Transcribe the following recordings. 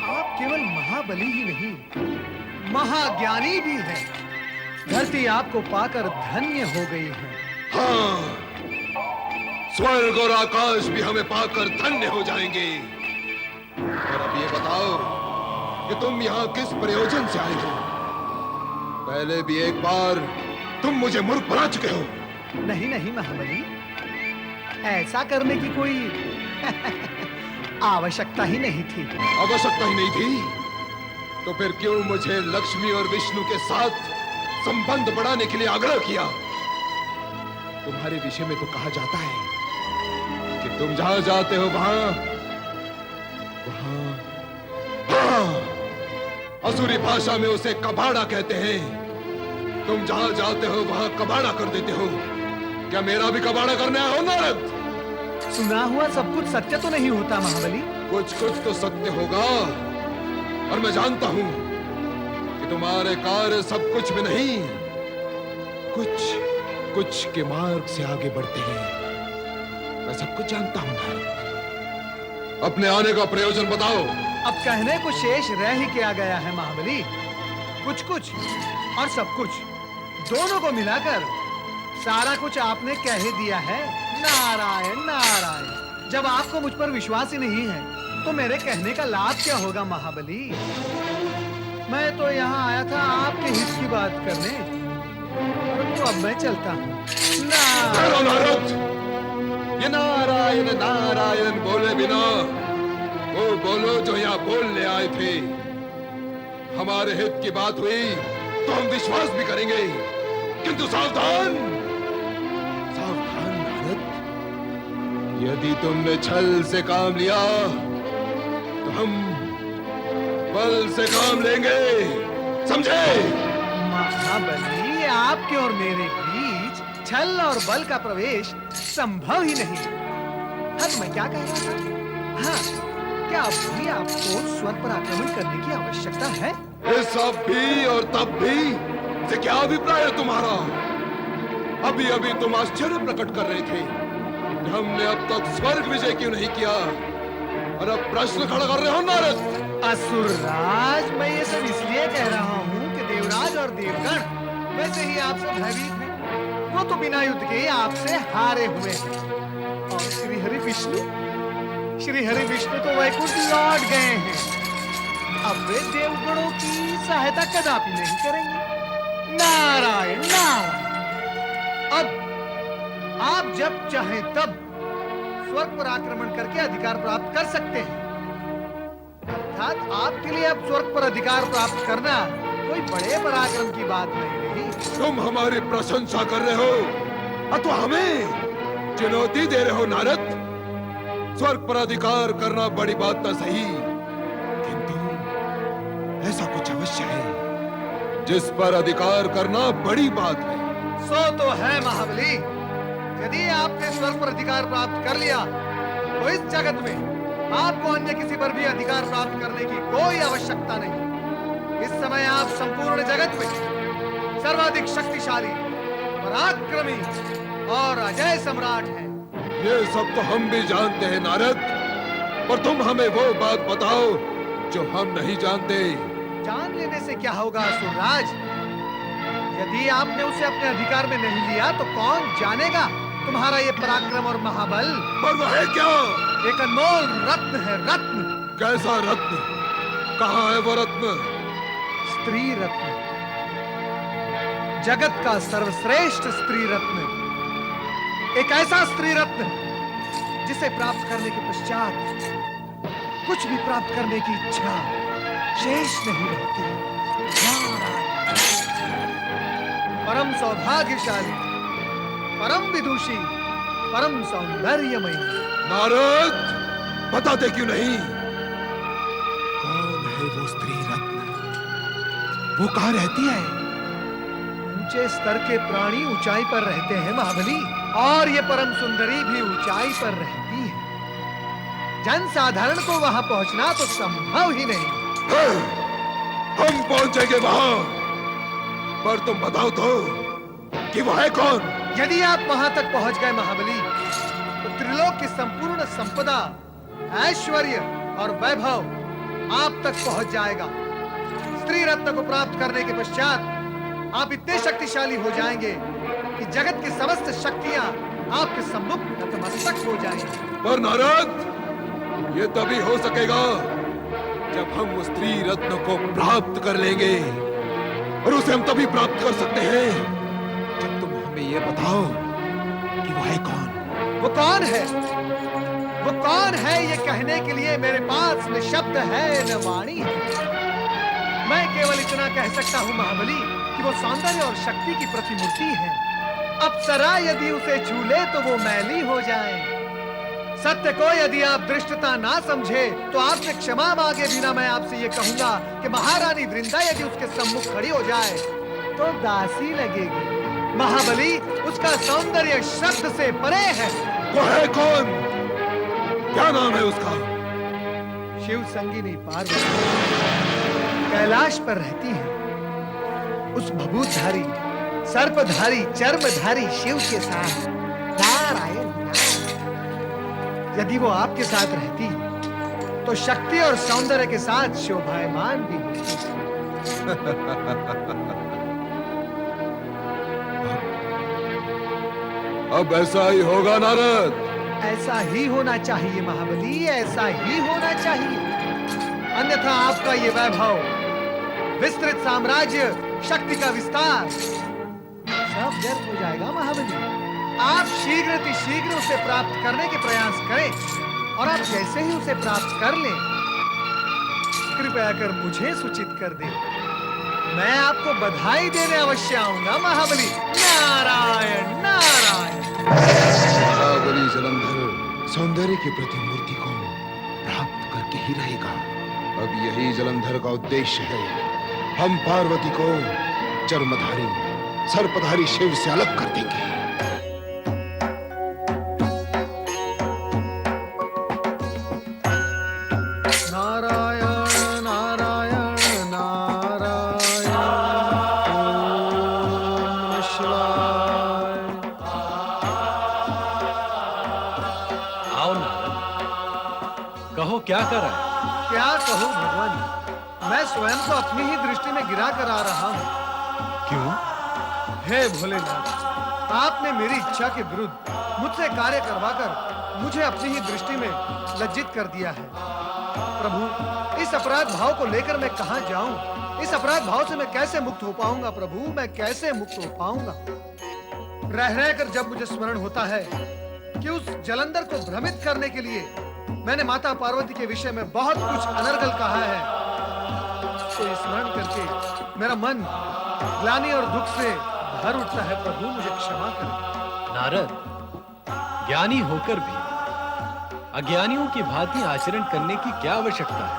आप केवल महाबली ही नहीं, महाज्ञानी भी हैं। धरती आपको पाकर धन्य हो गई है। हाँ, स्वर्ग और आकाश भी हमें पाकर धन्य हो जाएंगे। और अब ये बताओ कि तुम यहाँ किस प्रयोजन से आए हो? पहले भी एक बार तुम मुझे मूर्ख बना चुके हो। नहीं नहीं महाबली, ऐसा करने की कोई आवश्यकता ही नहीं थी। आवश्यकता ही नहीं थी तो फिर क्यों मुझे लक्ष्मी और विष्णु के साथ संबंध बढ़ाने के लिए आग्रह किया? तुम्हारे विषय में तो कहा जाता है कि तुम जहां जाते हो वहां असुरी भाषा में उसे कबाड़ा कहते हैं। तुम जहां जाते हो वहां कबाड़ा कर देते हो। क्या मेरा भी कबाड़ा करने आया हो नारद? सुना हुआ सब कुछ सत्य तो नहीं होता महाबली। कुछ कुछ तो सत्य होगा, और मैं जानता हूं कि तुम्हारे कार्य सब कुछ में नहीं, कुछ कुछ के मार्ग से आगे बढ़ते हैं। मैं सब कुछ जानता हूं नारद। अपने आने का प्रयोजन बताओ। अब कहने को शेष रह ही क्या गया है महाबली। कुछ कुछ और सब कुछ दोनों को मिलाकर सारा कुछ आपने कह ही दिया है। नारायण नारायण। जब आपको मुझ पर विश्वास ही नहीं है तो मेरे कहने का लाभ क्या होगा महाबली? मैं तो यहाँ आया था आपके हित की बात करने, परंतु अब मैं चलता हूँ। नारद, ये नारायण नारायण बोले बिना वो बोलो जो यहाँ बोलने आए थे। हमारे हित की बात हुई तो हम विश्वास भी करेंगे, किंतु सावधान सावधान नारद। यदि तुमने छल से काम लिया तो हम बल से काम लेंगे, समझे? महाबली, आपके और मेरे बीच छल और बल का प्रवेश संभव ही नहीं। हाँ, तो मैं क्या कह रहा था? हाँ, क्या अब भी आपको स्वर्ग पर आक्रमण करने की आवश्यकता है? इस अब भी और तब भी से क्या अभिप्राय है तुम्हारा? अभी अभी तुम आश्चर्य प्रकट कर रहे थे कि हमने अब तक स्वर्ग विजय क्यों नहीं किया, और अब प्रश्न खड़ा कर रहे हो नारद? असुरराज, मैं ये सब इसलिए कह रहा हूँ कि देवराज और देवगण वैसे ही आपसे भयभीत हैं। वो तो बिना युद्ध के आपसे हारे हुए हैं। और श्री हरि विष्णु तो वैकुंठ लौट गए हैं। अब वे देवगणों की सहायता कदापि नहीं करेंगे। नारायण नारायण। अब आप जब चाहे तब स्वर्ग पर आक्रमण करके अधिकार प्राप्त कर सकते हैं। अर्थात आपके लिए अब स्वर्ग पर अधिकार प्राप्त करना कोई बड़े पराक्रम की बात नहीं रही। तुम हमारी प्रशंसा कर रहे हो अथवा हमें चुनौती दे रहे हो नारद? स्वर्ग पर अधिकार करना बड़ी बात तो सही, किंतु ऐसा कुछ अवश्य है जिस पर अधिकार करना बड़ी बात है। सो तो है महाबली। यदि आपने स्वर्ग पर अधिकार प्राप्त कर लिया तो इस जगत में आपको अन्य किसी पर भी अधिकार प्राप्त करने की कोई आवश्यकता नहीं। इस समय आप संपूर्ण जगत में सर्वाधिक शक्तिशाली, पराक्रमी और अजय सम्राट हैं। ये सब तो हम भी जानते हैं नारद, पर तुम हमें वो बात बताओ जो हम नहीं जानते। जान लेने से क्या होगा असुरराज? यदि आपने उसे अपने अधिकार में नहीं लिया तो कौन जानेगा तुम्हारा ये पराक्रम और महाबल। पर वो है क्या? एक अनमोल रत्न है, रत्न। कैसा रत्न? कहाँ है वो रत्न? स्त्री रत्न, जगत का सर्वश्रेष्ठ स्त्री रत्न। एक ऐसा स्त्री रत्न जिसे प्राप्त करने के पश्चात कुछ भी प्राप्त करने की इच्छा शेष नहीं रहती। परम सौभाग्यशाली, परम विदुषी, परम सौंदर्यमयी। नारद, बताते क्यों नहीं? कौन है वो स्त्री रत्न? वो कहाँ रहती है? ऊंचे स्तर के प्राणी ऊंचाई पर रहते हैं महाबली, और ये परम सुंदरी भी ऊंचाई पर रहती है। जन साधारण को वहां पहुंचना तो संभव ही नहीं। हम पहुंचेंगे वहां, पर तुम बताओ तो कि वो है कौन? यदि आप वहां तक पहुंच गए महाबली तो त्रिलोक की संपूर्ण संपदा, ऐश्वर्य और वैभव आप तक पहुंच जाएगा। स्त्री रत्न को प्राप्त करने के पश्चात आप इतने शक्तिशाली हो जाएंगे कि जगत की समस्त शक्तियां आपके सम्मुख नतमस्तक हो जाएंगी। पर नारद, ये तभी हो सकेगा जब हम उस स्त्री रत्न को प्राप्त कर लेंगे, और उसे हम तभी प्राप्त कर सकते हैं जब तुम हमें ये बताओ कि वह है कौन। वो कौन है? वो कौन है ये कहने के लिए मेरे पास न शब्द है न वाणी है। मैं केवल इतना कह सकता हूँ महाबली कि वो सौंदर्य और शक्ति की प्रतिमूर्ति है। अप्सरा यदि उसे छू ले तो वो मैली हो जाए। सत्य को यदि आप दृष्टता ना समझे तो आपसे क्षमा मांगे बिना मैं आपसे ये कहूंगा कि महारानी वृंदा यदि उसके सम्मुख खड़ी हो जाए तो दासी लगेगी। महाबली, उसका सौंदर्य शब्द से परे है। वो है कौन? क्या नाम है उसका? शिव संगिनी पार्वती कैलाश पर रहती है। उस भभूतधारी, सर्पधारी, चर्मधारी शिव के साथ नारायण यदि वो आपके साथ रहती तो शक्ति और सौंदर्य के साथ शोभायमान भी होती। अब ऐसा ही होगा नारद। ऐसा ही होना चाहिए महाबली, ऐसा ही होना चाहिए। अन्यथा आपका ये वैभव, विस्तृत साम्राज्य, शक्ति का विस्तार सब व्यर्थ हो जाएगा महाबली। आप शीघ्र उसे प्राप्त करने के प्रयास करें, और आप जैसे ही उसे प्राप्त कर लें, कृपया कर मुझे सूचित कर दें। मैं आपको बधाई देने अवश्य आऊंगा महाबली। नारायण नारायण। महाबली जलंधर सौंदर्य की प्रतिमूर्ति को प्राप्त करके ही रहेगा। अब यही जलंधर का उद्देश्य है। हम पार्वती को चर्मधारी, सर्पधारी शिव से अलग कर देंगे। क्या कर रहा है? क्या कहूँ भगवान, मैं स्वयं को अपनी ही दृष्टि में गिरा कर आ रहा हूँ। क्यों? हे भोलेनाथ, आपने मेरी इच्छा के विरुद्ध मुझसे कार्य करवाकर मुझे अपनी ही दृष्टि में लज्जित कर दिया है। प्रभु, इस अपराध भाव को लेकर मैं कहाँ जाऊं? इस अपराध भाव से मैं कैसे मुक्त हो पाऊंगा? प्रभु, मैं कैसे मुक्त हो पाऊंगा? रह कर जब मुझे स्मरण होता है कि उस जलंधर को भ्रमित करने के लिए मैंने माता पार्वती के विषय में बहुत कुछ अनर्गल कहा है, तो स्मरण करके मेरा मन ग्लानि और दुख से भर उठता है। प्रभु, मुझे क्षमा करें। नारद, ज्ञानी होकर भी अज्ञानियों की भांति आचरण करने की क्या आवश्यकता है?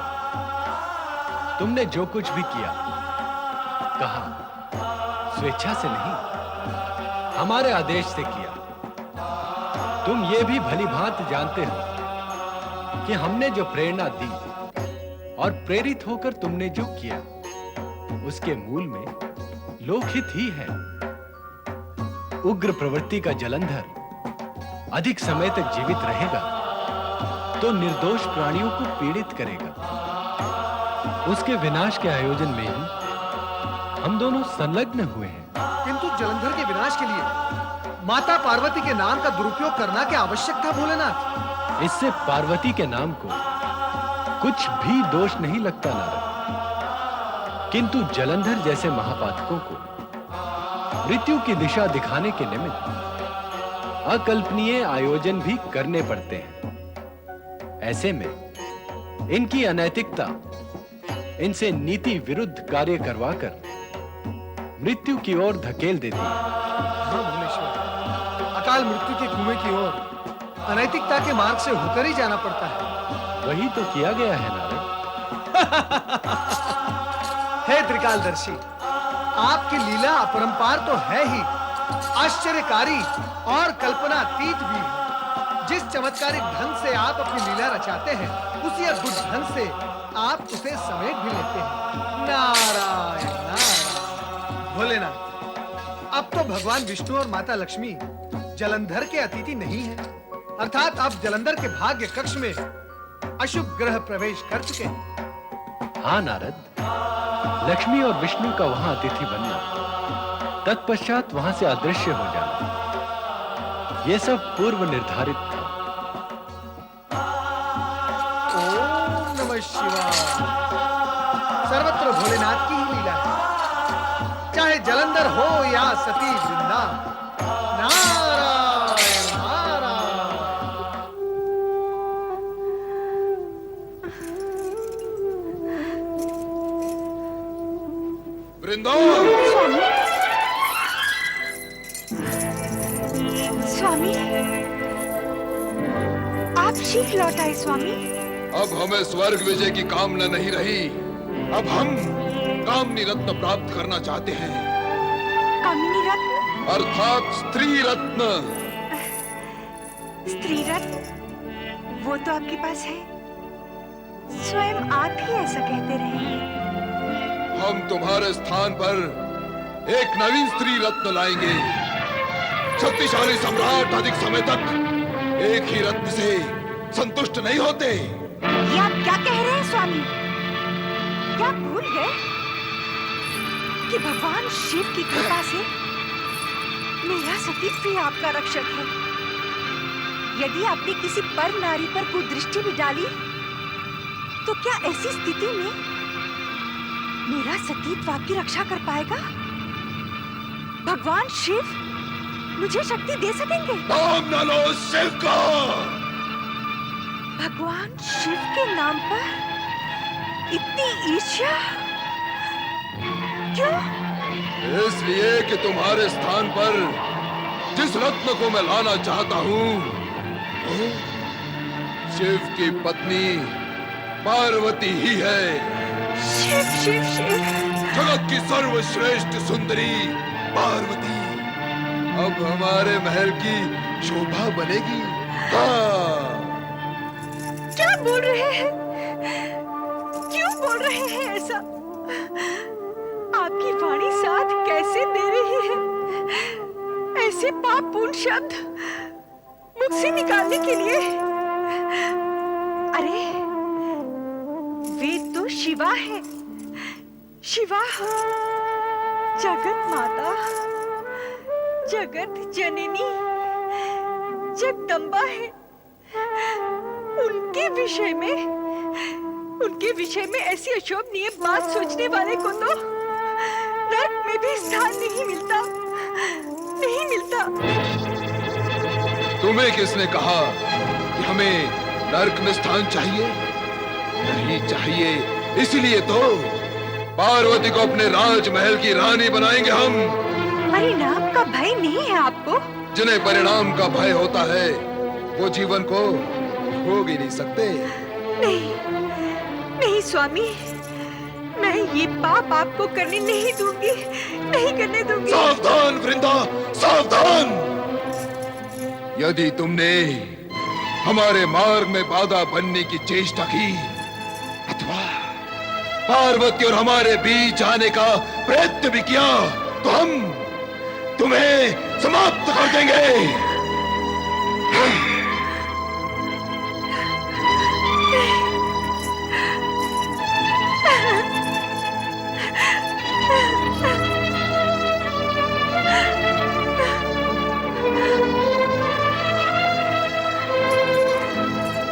तुमने जो कुछ भी किया, कहा, स्वेच्छा से नहीं, हमारे आदेश से किया। तुम ये भी भली भांति जानते हो कि हमने जो प्रेरणा दी और प्रेरित होकर तुमने जो किया, उसके मूल में लोकहित ही है। उग्र प्रवृत्ति का जलंधर अधिक समय तक जीवित रहेगा तो निर्दोष प्राणियों को पीड़ित करेगा। उसके विनाश के आयोजन में ही हम दोनों संलग्न हुए हैं। किंतु जलंधर के विनाश के लिए माता पार्वती के नाम का दुरुपयोग करना क्या आवश्यक था भोलेनाथ? इससे पार्वती के नाम को कुछ भी दोष नहीं लगता नारद, किंतु जलंधर जैसे महापातकों को मृत्यु की दिशा दिखाने के निमित्त अकल्पनीय आयोजन भी करने पड़ते हैं। ऐसे में इनकी अनैतिकता इनसे नीति विरुद्ध कार्य करवाकर मृत्यु की ओर धकेल देती है। हाँ भुवनेश्वर, अकाल मृत्यु के कुएं की ओर अनैतिकता के मार्ग से होकर ही जाना पड़ता है। वही तो किया गया है नारद। हे त्रिकालदर्शी, आपकी लीला अपरंपार तो है ही, आश्चर्यकारी और कल्पनातीत भी है। जिस चमत्कारिक ढंग से आप अपनी लीला रचाते हैं, उसी अद्भुत ढंग से आप उसे समेट भी लेते हैं। नारायण नारायण। भोलेनाथ, अब तो भगवान विष्णु और माता लक्ष्मी जलंधर के अतिथि नहीं है, अर्थात अब जलंधर के भाग्य कक्ष में अशुभ ग्रह प्रवेश कर चुके हैं। हाँ नारद, लक्ष्मी और विष्णु का वहां अतिथि बनना, तत्पश्चात वहां से अदृश्य हो जाना, ये सब पूर्व निर्धारित था। ओम नमः शिवाय। सर्वत्र भोलेनाथ की ही लीला है, चाहे जलंधर हो या सती वृंदा। नारायण नारायण। वृंदा, स्वामी, आप शीघ्र लौट आए स्वामी। अब हमें स्वर्ग विजय की कामना नहीं रही। अब हम कामनी रत्न प्राप्त करना चाहते हैं, कामिनी रत्न? अर्थात स्त्री रत्न। स्त्री रत्न? वो तो आपके पास है, स्वयं आप ही ऐसा कहते रहे हैं। हम तुम्हारे स्थान पर एक नवीन स्त्री रत्न लाएंगे। शक्तिशाली सम्राट अधिक समय तक एक ही रत्न से संतुष्ट नहीं होते। ये आप क्या कह रहे हैं स्वामी? क्या भूल गए कि भगवान शिव की कृपा से मेरा सतीत्व ही आपका रक्षक है। यदि आपने किसी पर नारी पर कुदृष्टि भी डाली, तो क्या ऐसी स्थिति में मेरा सतीत्व आपकी रक्षा कर पाएगा? भगवान शिव मुझे शक्ति दे सकेंगे? नाम न लो शिव का। भगवान शिव के नाम पर इतनी ईर्ष्या क्यों? इसलिए कि तुम्हारे स्थान पर जिस रत्न को मैं लाना चाहता हूँ, वो शिव की पत्नी पार्वती ही है। शिव शिव शिव, जगत की सर्वश्रेष्ठ सुंदरी पार्वती अब हमारे महल की शोभा बनेगी। हाँ। क्या बोल रहे हैं? क्यों बोल रहे हैं ऐसा? आपकी वाणी साथ कैसे दे रही है ऐसे पापपूर्ण शब्द मुख से निकालने के लिए? अरे वे तो शिवा है, शिवा, जगत माता, जगत जननी, जगदम्बा है। उनके विषय में ऐसी अशोभनीय बात सोचने वाले को तो नर्क में भी स्थान नहीं मिलता, नहीं मिलता। तुम्हें किसने कहा कि हमें नर्क में स्थान चाहिए? नहीं चाहिए। इसलिए तो पार्वती को अपने राजमहल की रानी बनाएंगे हम। परिणाम का भय नहीं है आपको? जिन्हें परिणाम का भय होता है वो जीवन को भोग ही नहीं सकते। नहीं, नहीं स्वामी, मैं ये पाप आपको करने नहीं दूंगी, नहीं करने दूंगी। सावधान वृंदा, सावधान। यदि तुमने हमारे मार्ग में बाधा बनने की चेष्टा की अथवा पार्वती और हमारे बीच आने का प्रयत्न भी किया, तो हम तुम्हें समाप्त कर देंगे।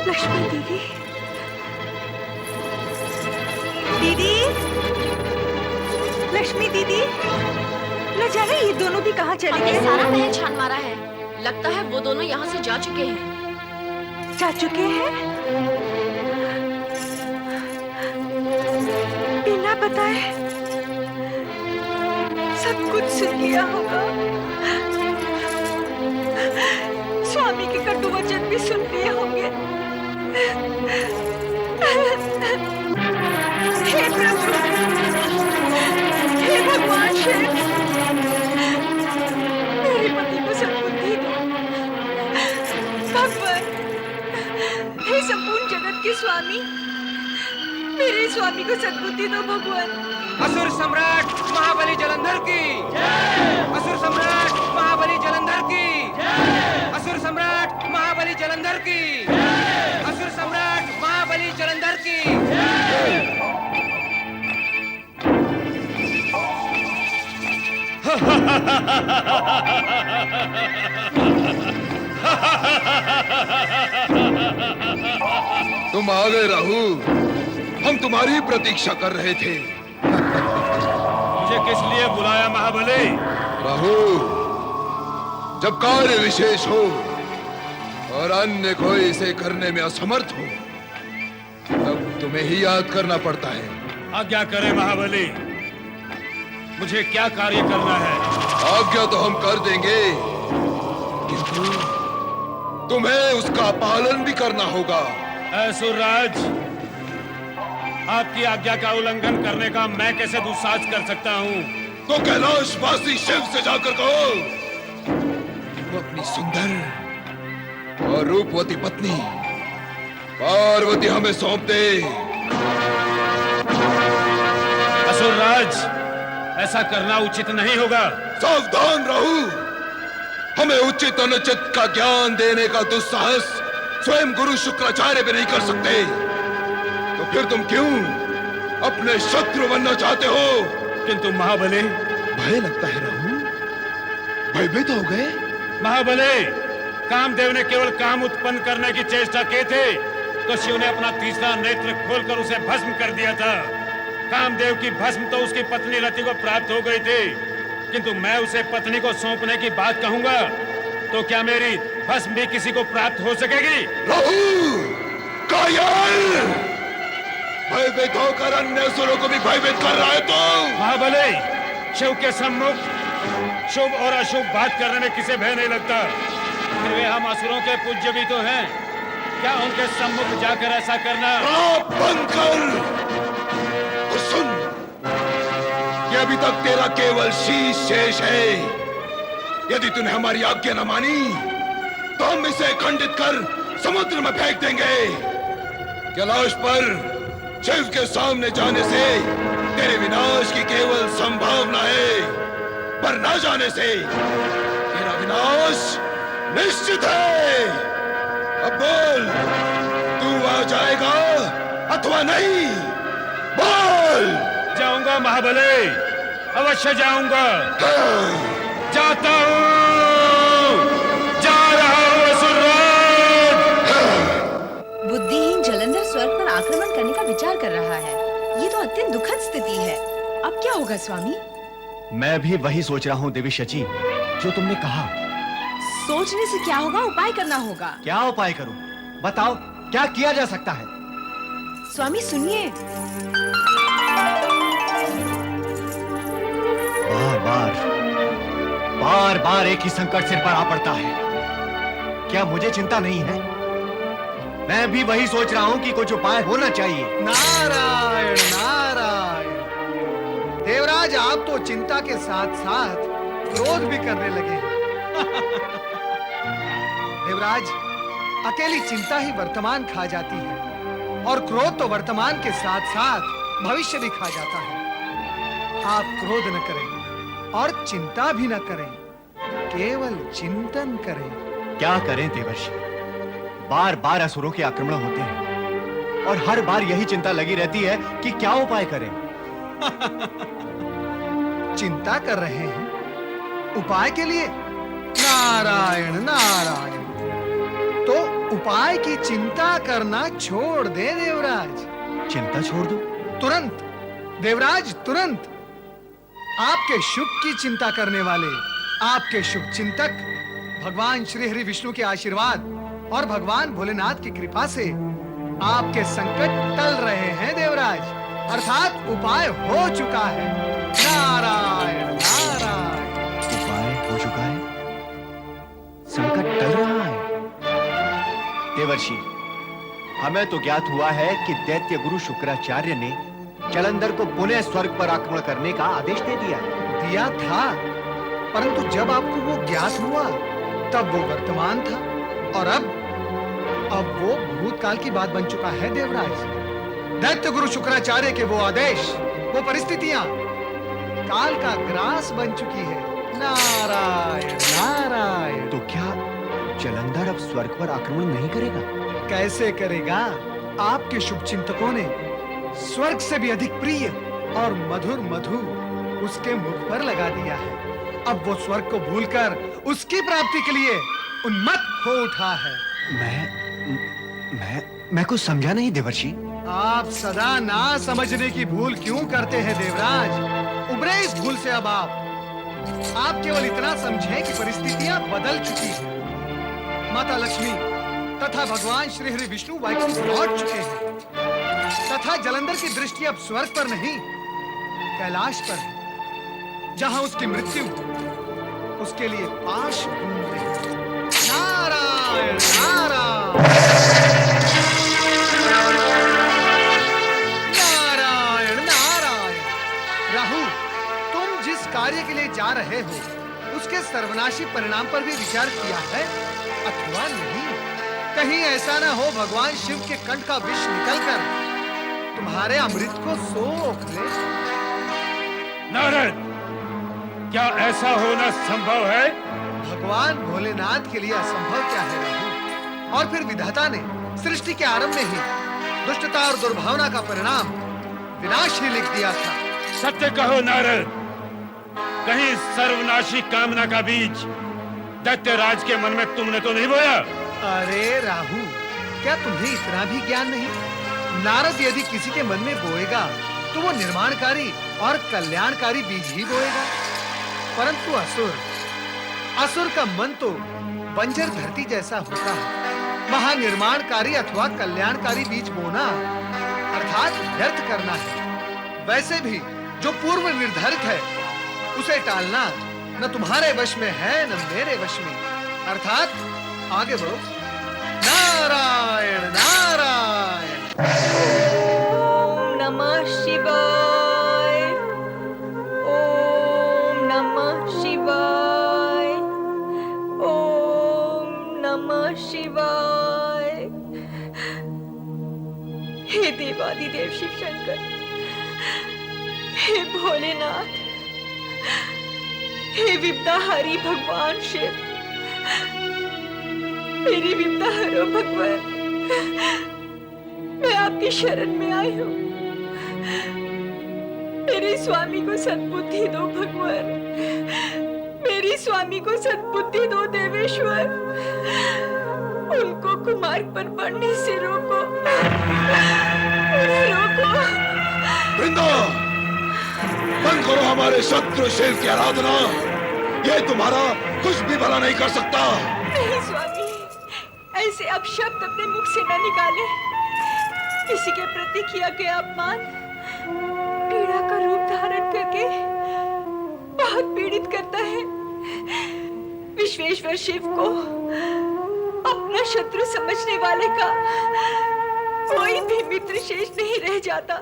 लक्ष्मी दीदी, दीदी, लक्ष्मी दीदी, न जाने ये दोनों भी कहाँ चले हमने गए? सारा महल छान मारा है, लगता है वो दोनों यहाँ से जा चुके हैं। जा चुके हैं? बिना बताए सब कुछ सुन लिया होगा। स्वामी के कटु वचन भी सुन लिए होंगे। हे प्रभु, हे भगवान शिव, मेरे पति को सद्बुद्धि दो। भगवान, हे संपूर्ण जगत के स्वामी, मेरे स्वामी को सद्बुद्धि दो भगवान। असुर सम्राट महाबली जलंधर की जय। असुर सम्राट महाबली जलंधर की जय। असुर सम्राट महाबली जलंधर की जय। असुर सम्राट महाबली जलंधर की जय। तुम आ गए राहु। हम तुम्हारी प्रतीक्षा कर रहे थे। मुझे किस लिए बुलाया महाबली? राहु, जब कार्य विशेष हो और अन्य कोई इसे करने में असमर्थ हो, तब तुम्हें ही याद करना पड़ता है। आज्ञा करें महाबली, मुझे क्या कार्य करना है? आज्ञा तो हम कर देंगे, किंतु तुम्हें उसका पालन भी करना होगा। असुरराज, आपकी आज्ञा का उल्लंघन करने का मैं कैसे दुस्साहस कर सकता हूँ? तो कैलाशवासी शिव से जाकर कहो वो अपनी सुंदर और रूपवती पत्नी पार्वती हमें सौंप दे। असुरराज, ऐसा करना उचित नहीं होगा। सावधान रहो। हमें उचित अनुचित का ज्ञान देने का दुस्साहस स्वयं गुरु शुक्राचार्य भी नहीं कर सकते। तो फिर तुम क्यों अपने शत्रु बनना चाहते हो? किंतु महाबली, भय लगता है राहु, भयभीत हो गए। महाबली, कामदेव ने केवल काम उत्पन्न करने की चेष्टा की थी तो शिव ने अपना तीसरा नेत्र खोलकर उसे भस्म कर दिया था। कामदेव की भस्म तो उसकी पत्नी रति को प्राप्त हो गई थी, किंतु मैं उसे पत्नी को सौंपने की बात कहूंगा तो क्या मेरी भस्म भी किसी को प्राप्त हो सकेगी? राहु, कायल, भयभीत होकर अन्य असुरों को भी भयभीत कर रहा है तो? महाबली, शिव के सम्मुख शुभ और अशुभ बात करने में किसे भय नहीं लगता। फिर वे हम असुरों के पूज्य भी तो हैं, क्या उनके सम्मुख जाकर ऐसा करना? आप बंद कर और सुन, कि अभी तक तेरा केवल शीश शेष है। यदि तूने हमारी आज्ञा न मानी तो हम इसे खंडित कर समुद्र में फेंक देंगे। कैलाश पर शिव के सामने जाने से तेरे विनाश की केवल संभावना है, पर न जाने से तेरा विनाश निश्चित है। अब बोल, तू आ जाएगा अथवा नहीं? बोल। जाऊंगा महाबली, अवश्य जाऊंगा। जाता हूँ, जा रहा हूँ असुरराज। बुद्धिहीन जलंधर स्वर्ग पर आक्रमण करने का विचार कर रहा है। ये तो अत्यंत दुखद स्थिति है। अब क्या होगा स्वामी? मैं भी वही सोच रहा हूँ देवी शची, जो तुमने कहा। सोचने से क्या होगा, उपाय करना होगा। क्या उपाय करूं? बताओ, क्या किया जा सकता है? स्वामी सुनिए। बार बार एक ही संकट सिर पर आ पड़ता है। क्या मुझे चिंता नहीं है? मैं भी वही सोच रहा हूं कि कुछ उपाय होना चाहिए। नारायण नारायण। देवराज, आप तो चिंता के साथ साथ क्रोध भी करने लगे। देवराज, अकेली चिंता ही वर्तमान खा जाती है और क्रोध तो वर्तमान के साथ साथ भविष्य भी खा जाता है। आप क्रोध न करें और चिंता भी न करें, केवल चिंतन करें। क्या करें देवर्षि? बार बार असुरों के आक्रमण होते हैं और हर बार यही चिंता लगी रहती है कि क्या उपाय करें। चिंता कर रहे हैं उपाय के लिए? नारायण नारायण। तो उपाय की चिंता करना छोड़ दे देवराज। चिंता छोड़ दो? तुरंत देवराज, तुरंत। आपके शुभ की चिंता करने वाले, आपके शुभ चिंतक भगवान श्री हरि विष्णु के आशीर्वाद और भगवान भोलेनाथ की कृपा से आपके संकट टल रहे हैं देवराज, अर्थात उपाय हो चुका है। नारायण नारायण। उपाय हो चुका है, संकट टल रहा है। देवर्षि, हमें तो ज्ञात हुआ है कि दैत्य गुरु शुक्राचार्य ने जलंधर को पुनः स्वर्ग पर आक्रमण करने का आदेश दे दिया है। दिया था, परंतु जब आपको वो ज्ञात हुआ तब वो वर्तमान था और अब वो भूतकाल की बात बन चुका है देवराज। दैत्य गुरु शुक्राचार्य के वो आदेश, वो परिस्थितियां काल का ग्रास बन चुकी है। नारायण नारायण। तो क्या जलंधर अब स्वर्ग पर आक्रमण नहीं करेगा? कैसे करेगा? आपके शुभ चिंतकों ने स्वर्ग से भी अधिक प्रिय और मधुर मधु उसके मुख पर लगा दिया है। अब वो स्वर्ग को भूलकर उसकी प्राप्ति के लिए उन्मत्त हो उठा है। मैं कुछ समझा नहीं देवर्षि। आप सदा ना समझने की भूल क्यों करते हैं देवराज? उबरे इस भूल से अब आप केवल इतना समझें कि परिस्थितियां बदल चुकी हैं। माता लक्ष्मी तथा भगवान श्री हरि विष्णु वैकुंठ लौट चुके हैं तथा जलंधर की दृष्टि अब स्वर्ग पर नहीं कैलाश पर है, जहां उसकी मृत्यु उसके लिए पाश ढूंढ रही है। नारायण नारायण नारायण नारायण। राहु, तुम जिस कार्य के लिए जा रहे हो उसके सर्वनाशी परिणाम पर भी विचार किया है अथवा नहीं? कहीं ऐसा ना हो भगवान शिव के कंठ का विष निकलकर तुम्हारे अमृत को सोख ले। नारद, क्या ऐसा होना संभव है? भगवान भोलेनाथ के लिए असंभव क्या है राहु? और फिर विधाता ने सृष्टि के आरंभ में ही दुष्टता और दुर्भावना का परिणाम विनाश ही लिख दिया था। सत्य कहो नारद, कहीं सर्वनाशी कामना का बीज दैत्यराज के मन में तुमने तो नहीं बोया? अरे राहु, क्या तुम्हें इतना भी ज्ञान नहीं? नारद यदि किसी के मन में बोएगा तो वो निर्माणकारी और कल्याणकारी बीज ही बोएगा, परंतु असुर का मन तो बंजर धरती जैसा होता है। महानिर्माणकारी अथवा कल्याणकारी बीज बोना अर्थात व्यर्थ करना है। वैसे भी जो पूर्व निर्धारित है उसे टालना न तुम्हारे वश में है न मेरे वश में, अर्थात आगे बढ़ो। नारायण नारायण। ओम नमः शिवाय। ओम नमः शिवाय। ओम नमः शिवाय। हे देवादिदेव शिव शंकर, हे भोलेनाथ, हे विपदा हरि भगवान शिव, मेरी विपदा हरो भगवान। मैं आपकी शरण में आई हूँ। मेरे स्वामी को सद्बुद्धि दो भगवान, मेरी स्वामी को सद्बुद्धि दो देवेश्वर। उनको कुमार्ग पर बढ़ने से रोको, उन्हें रोको। वृंदा, बंद करो हमारे शत्रु शिव की आराधना। ये तुम्हारा कुछ भी भला नहीं कर सकता। नहीं स्वामी, ऐसे अपशब्द अपने मुख से न निकाले। किसी के प्रति किया गया अपमान पीड़ा का रूप धारण करके बहुत पीड़ित करता है। विश्वेश्वर शिव को अपना शत्रु समझने वाले का कोई भी मित्र शेष नहीं रह जाता।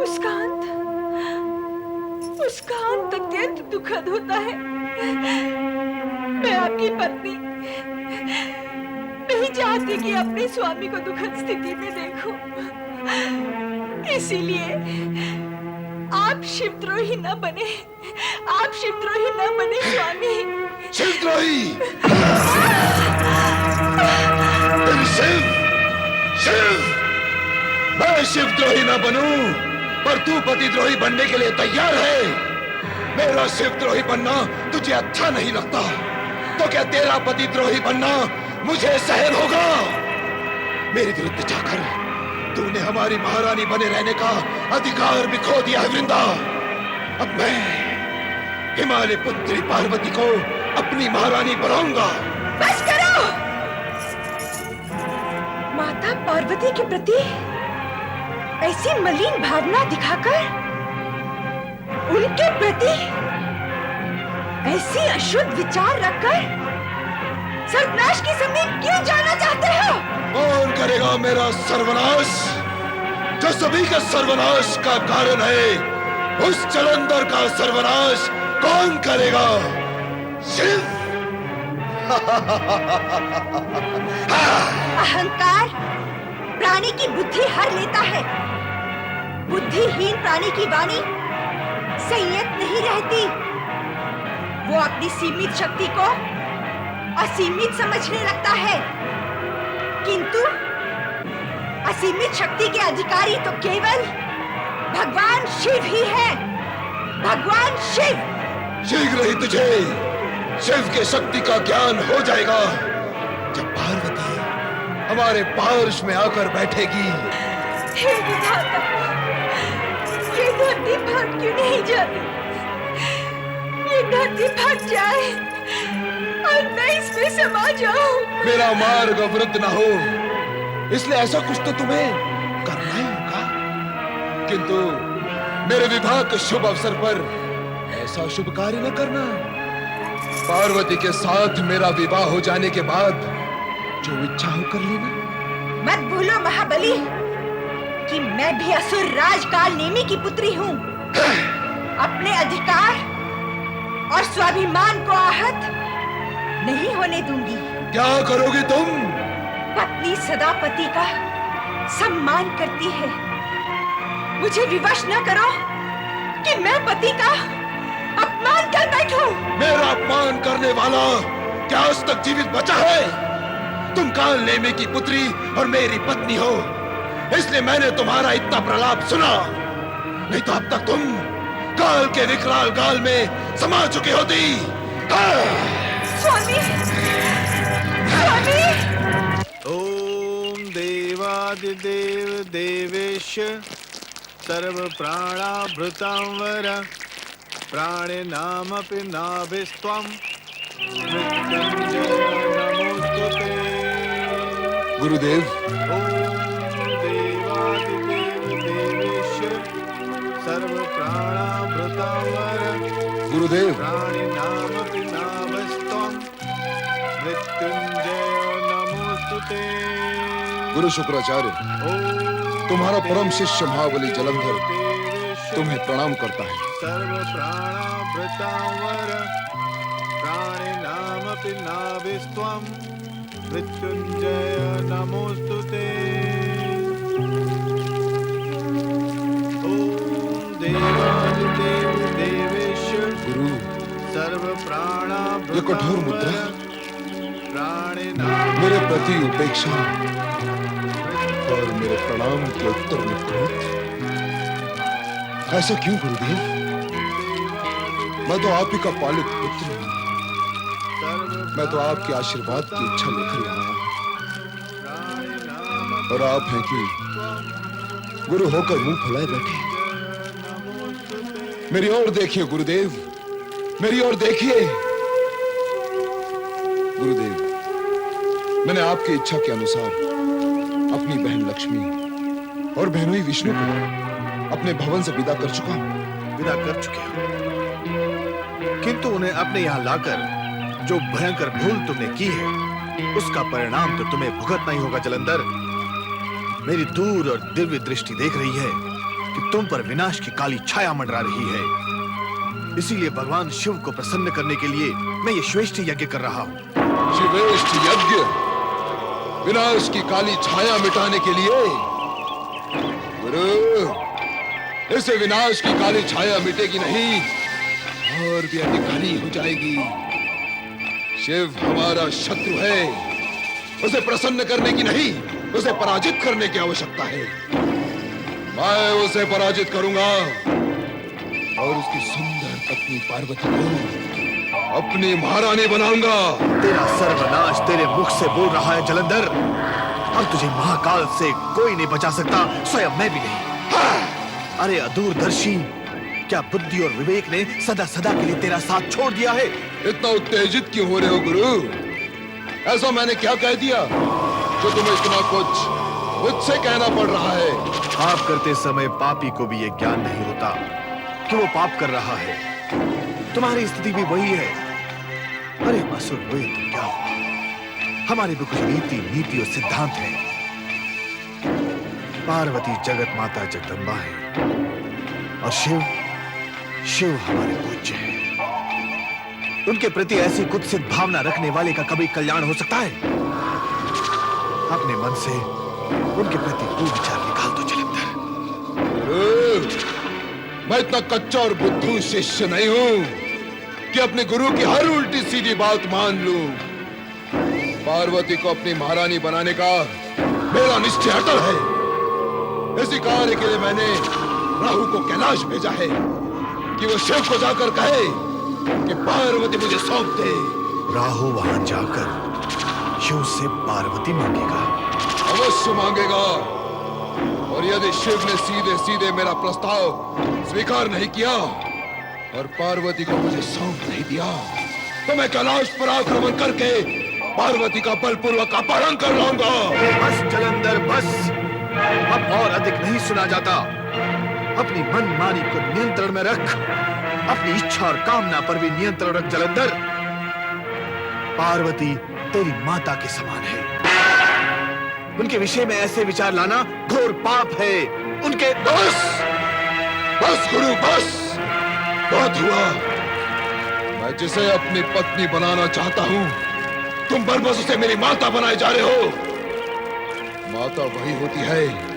उसका अंत अत्यंत दुखद होता है। मैं आपकी पत्नी नहीं चाहती कि अपने स्वामी को दुखद स्थिति में देखूं। इसीलिए आप शिवद्रोही न बने, आप शिवद्रोही न बने स्वामी। शिवद्रोही? शिव शिव मैं शिवद्रोही न बनूं, पर तू पतिद्रोही बनने के लिए तैयार है। मेरा शिवद्रोही बनना तुझे अच्छा नहीं लगता, तो क्या तेरा पतिद्रोही बनना मुझे सहन होगा? मेरे विरुद्ध जाकर तूने हमारी महारानी बने रहने का अधिकार भी खो दिया है वृंदा। अब मैं हिमालय पुत्री पार्वती को अपनी महारानी बनाऊंगा। बस करो। माता पार्वती के प्रति ऐसी मलिन भावना दिखाकर उनके प्रति ऐसी अशुद्ध विचार रखकर सर्वनाश की जमीन क्यों जाना चाहते हो? कौन करेगा मेरा सर्वनाश? जो सभी के सर्वनाश का कारण है, उस जलंधर का सर्वनाश कौन करेगा? शिव। अहंकार प्राणी की बुद्धि हर लेता है। बुद्धिहीन प्राणी की वाणी संयत नहीं रहती। वो अपनी सीमित शक्ति को असीमित समझने लगता है, किंतु असीमित शक्ति के अधिकारी तो केवल भगवान शिव ही है। भगवान शिव। शीघ्र ही तुझे शिव के शक्ति का ज्ञान हो जाएगा जब पार्वती हमारे पार्श में आकर बैठेगी। हे विधाता, ये धरती भाग क्यों नहीं जाती? ये धरती भाग जाए और मैं इसमें समा जाऊं। मेरा मार्ग अवरुद्ध ना हो, इसलिए ऐसा कुछ तो तुम्हें करना ही होगा। किंतु मेरे विवाह के शुभ अवसर पर ऐसा शुभ कार्य न करना। पार्वती के साथ मेरा विवाह हो जाने के बाद जो इच्छा हो कर लेना। मत भूलो महाबली कि मैं भी असुर राज काल नेमी की पुत्री हूँ। अपने अधिकार और स्वाभिमान को आहत नहीं होने दूंगी। क्या करोगे तुम? पत्नी सदा पति का सम्मान करती है। मुझे विवश न करो कि मैं पति का अपमान कर बैठूं। मेरा अपमान करने वाला क्या आज तक जीवित बचा है? तुम काल नेमी की पुत्री और मेरी पत्नी हो, इसलिए मैंने तुम्हारा इतना प्रलाप सुना। नहीं तो अब तक तुम काल के विकराल गाल में समा चुकी होती। स्वामी, स्वामी। ओम देवादिदेव देवेश सर्व प्राणाभृतां वर प्राणिनामपि नाभिस्त्वं मृत्युंजय नमोस्तुते। गुरुदेव, ओम देवादिदेव देवेश सर्व प्राणाभृतां वर गुरुदेव, प्राणिनामपि नाभिस्त्वं मृत्युंजय नमोस्तुते। गुरु शुक्राचार्य, तुम्हारा परम शिष्य महाबली जलंधर तुम्हें प्रणाम करता है। सर्व प्राणाभृतांवर प्राणिनामपि नाभिस्त्वं मृत्युंजय नमोस्तुते। ओम देवादिदेव देवेश गुरु, सर्व प्राणाभृतांवर ये कठोर मुद्रा प्राणिनामपि मेरे प्रति उपेक्षा और मेरे प्रणाम के उत्तर में क्रोध। ऐसा क्यों गुरुदेव? मैं तो आप ही का पालित पुत्र हूं। मैं तो आपके आशीर्वाद की इच्छा लेकर आया हूं। और आप हैं कि गुरु होकर मुंह फुलाए बैठे। मेरी ओर देखिए गुरुदेव, मेरी ओर देखिए। गुरुदेव, मैंने आपकी इच्छा के अनुसार अपनी बहन लक्ष्मी और बहनोई विष्णु को अपने भवन से विदा कर चुका हूं। विदा कर चुके हो, किंतु उन्हें अपने यहाँ लाकर जो भयंकर भूल तुमने की है उसका परिणाम तो तुम्हें भुगतना ही होगा जलंधर। मेरी दूर और दिव्य दृष्टि देख रही है कि तुम पर विनाश की काली छाया मंडरा रही है। इसीलिए भगवान शिव को प्रसन्न करने के लिए मैं ये श्रेष्ठ यज्ञ कर रहा हूँ। शिवेष्ठ यज्ञ? विनाश की काली छाया मिटाने के लिए? गुरु, इससे विनाश की काली छाया मिटेगी नहीं और भी अधिक घनी हो जाएगी। शिव हमारा शत्रु है, उसे प्रसन्न करने की नहीं, उसे पराजित करने की आवश्यकता है। मैं उसे पराजित करूंगा और उसकी सुंदर पत्नी पार्वती को अपनी महारानी बनाऊंगा। तेरा सर्वनाश तेरे मुख से बोल रहा है जलंधर, और तुझे महाकाल से कोई नहीं बचा सकता, स्वयं मैं भी नहीं। अरे अदूरदर्शी, क्या बुद्धि और विवेक ने सदा सदा के लिए तेरा साथ छोड़ दिया है? इतना उत्तेजित क्यों हो रहे हो गुरु? ऐसा मैंने क्या कह दिया जो तुम्हें इतना कुछ मुझसे कहना पड़ रहा है? पाप करते समय पापी को भी यह ज्ञान नहीं होता कि वो पाप कर रहा है। तुम्हारी स्थिति भी वही है। अरे असुर हुए तो क्या हुआ? हमारे भी कुछ रीति नीति और सिद्धांत हैं। पार्वती जगत माता जगदम्बा है और शिव हमारे पूज्य है। उनके प्रति ऐसी कुत्सित भावना रखने वाले का कभी कल्याण हो सकता है? अपने मन से उनके प्रति कुविचार निकाल दो जलंधर। मैं इतना कच्चा और बुद्धू शिष्य नहीं हूं कि अपने गुरु की हर उल्टी सीधी बात मान लूं। पार्वती को अपनी महारानी बनाने का मेरा निश्चय अटल है। इसी कार्य के लिए मैंने राहु को कैलाश भेजा है कि वो शिव को जाकर कहे कि पार्वती मुझे सौंप दे। राहु वहां जाकर शिव से पार्वती मांगेगा। अवश्य मांगेगा, और यदि शिव ने सीधे सीधे मेरा प्रस्ताव स्वीकार नहीं किया और पार्वती को मुझे सौंप नहीं दिया, तो मैं कैलाश पर आक्रमण करके पार्वती का बलपूर्वक अपहरण कर लाऊंगा। बस जलंधर बस, अब और अधिक नहीं सुना जाता। अपनी मनमानी को नियंत्रण में रख, अपनी इच्छा और कामना पर भी नियंत्रण रख जलंधर। पार्वती तेरी माता के समान है, उनके विषय में ऐसे विचार लाना घोर पाप है। उनके बस बस गुरु बस, बहुत हुआ। मैं जिसे अपनी पत्नी बनाना चाहता हूं, तुम बरबस उसे मेरी माता बनाए जा रहे हो। माता वही होती है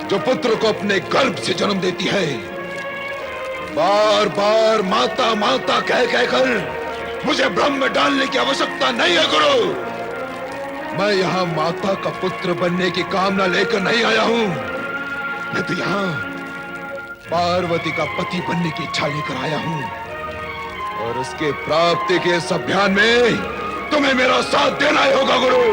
जो पुत्र को अपने गर्भ से जन्म देती है। बार बार माता माता कह कहकर मुझे भ्रम में डालने की आवश्यकता नहीं है गुरु। मैं यहाँ माता का पुत्र बनने की कामना लेकर नहीं आया हूँ, मैं तो यहाँ पार्वती का पति बनने की इच्छा लेकर आया हूँ। और उसके प्राप्ति के इस अभियान में तुम्हें मेरा साथ देना ही होगा गुरु।